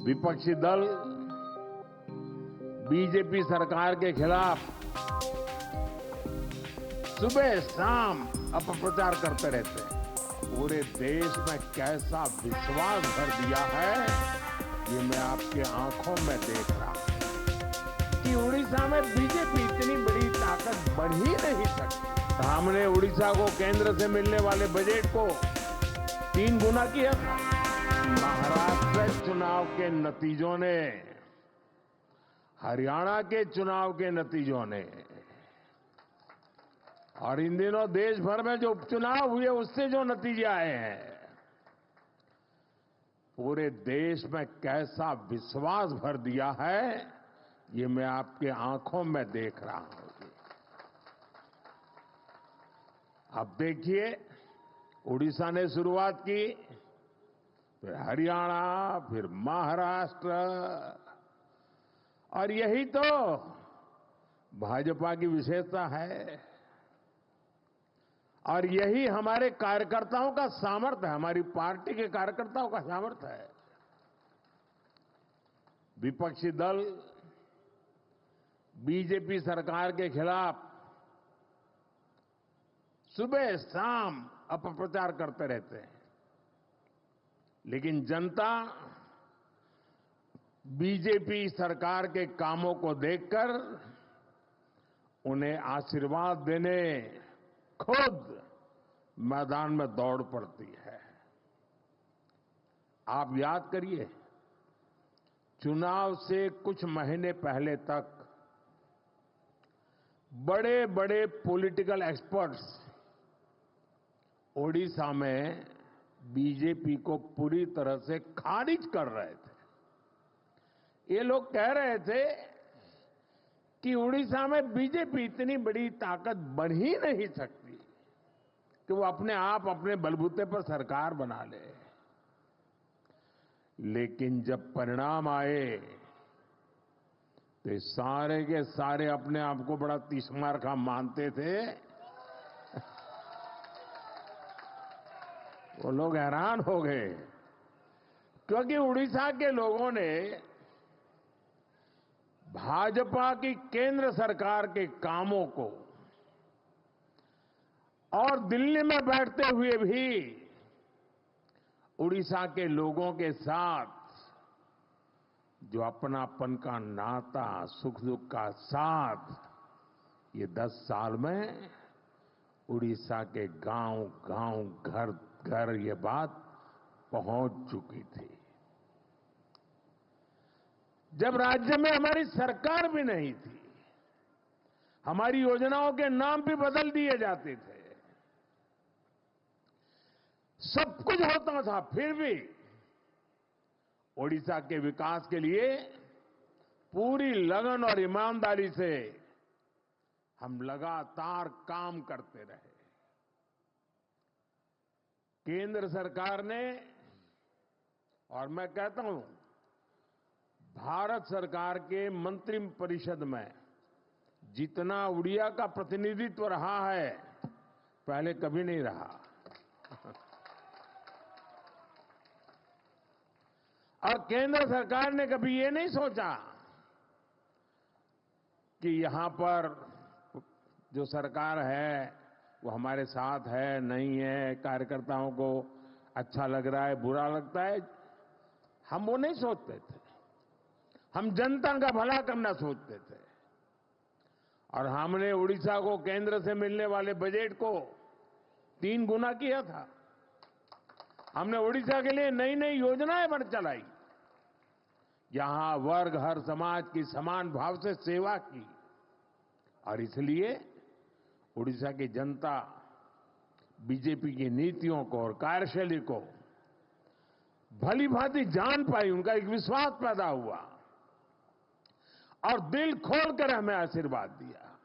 विपक्षी दल बीजेपी सरकार के खिलाफ सुबह शाम अपप्रचार करते रहते हैं। पूरे देश में कैसा विश्वास भर दिया है ये मैं आपके आंखों में देख रहा हूं कि उड़ीसा में बीजेपी इतनी बड़ी ताकत बढ़ ही नहीं सकती। हमने उड़ीसा को केंद्र से मिलने वाले बजट को 3 गुना किया था। महाराष्ट्र चुनाव के नतीजों ने, हरियाणा के चुनाव के नतीजों ने और इन दिनों देश भर में जो उपचुनाव हुए उससे जो नतीजे आए हैं, पूरे देश में कैसा विश्वास भर दिया है ये मैं आपके आंखों में देख रहा हूं। अब देखिए, उड़ीसा ने शुरुआत की, फिर हरियाणा, फिर महाराष्ट्र, और यही तो भाजपा की विशेषता है और यही हमारे कार्यकर्ताओं का सामर्थ्य है, हमारी पार्टी के कार्यकर्ताओं का सामर्थ्य है। विपक्षी दल बीजेपी सरकार के खिलाफ सुबह शाम अपप्रचार करते रहते हैं, लेकिन जनता बीजेपी सरकार के कामों को देखकर उन्हें आशीर्वाद देने खुद मैदान में दौड़ पड़ती है। आप याद करिए, चुनाव से कुछ महीने पहले तक बड़े बड़े पॉलिटिकल एक्सपर्ट्स ओडिशा में बीजेपी को पूरी तरह से खारिज कर रहे थे। ये लोग कह रहे थे कि उड़ीसा में बीजेपी इतनी बड़ी ताकत बन ही नहीं सकती कि वो अपने आप अपने बलबूते पर सरकार बना ले। लेकिन जब परिणाम आए तो सारे के सारे अपने आप को बड़ा तीसमार का मानते थे। वो लोग हैरान हो गए, क्योंकि उड़ीसा के लोगों ने भाजपा की केंद्र सरकार के कामों को और दिल्ली में बैठते हुए भी उड़ीसा के लोगों के साथ जो अपनापन का नाता, सुख दुख का साथ, ये 10 साल में उड़ीसा के गांव गांव, घर घर ये बात पहुंच चुकी थी। जब राज्य में हमारी सरकार भी नहीं थी, हमारी योजनाओं के नाम भी बदल दिए जाते थे, सब कुछ होता था, फिर भी ओडिशा के विकास के लिए पूरी लगन और ईमानदारी से हम लगातार काम करते रहे। केंद्र सरकार ने, और मैं कहता हूं भारत सरकार के मंत्रिपरिषद में जितना उड़िया का प्रतिनिधित्व रहा है, पहले कभी नहीं रहा। और केंद्र सरकार ने कभी ये नहीं सोचा कि यहां पर जो सरकार है वो हमारे साथ है, नहीं है, कार्यकर्ताओं को अच्छा लग रहा है, बुरा लगता है, हम वो नहीं सोचते थे। हम जनता का भला करना सोचते थे। और हमने उड़ीसा को केंद्र से मिलने वाले बजट को 3 गुना किया था। हमने उड़ीसा के लिए नई नई योजनाएं बन चलाई, यहां वर्ग, हर समाज की समान भाव से सेवा की। और इसलिए उड़ीसा की जनता बीजेपी की नीतियों को और कार्यशैली को भली भांति जान पाई, उनका एक विश्वास पैदा हुआ और दिल खोलकर हमें आशीर्वाद दिया।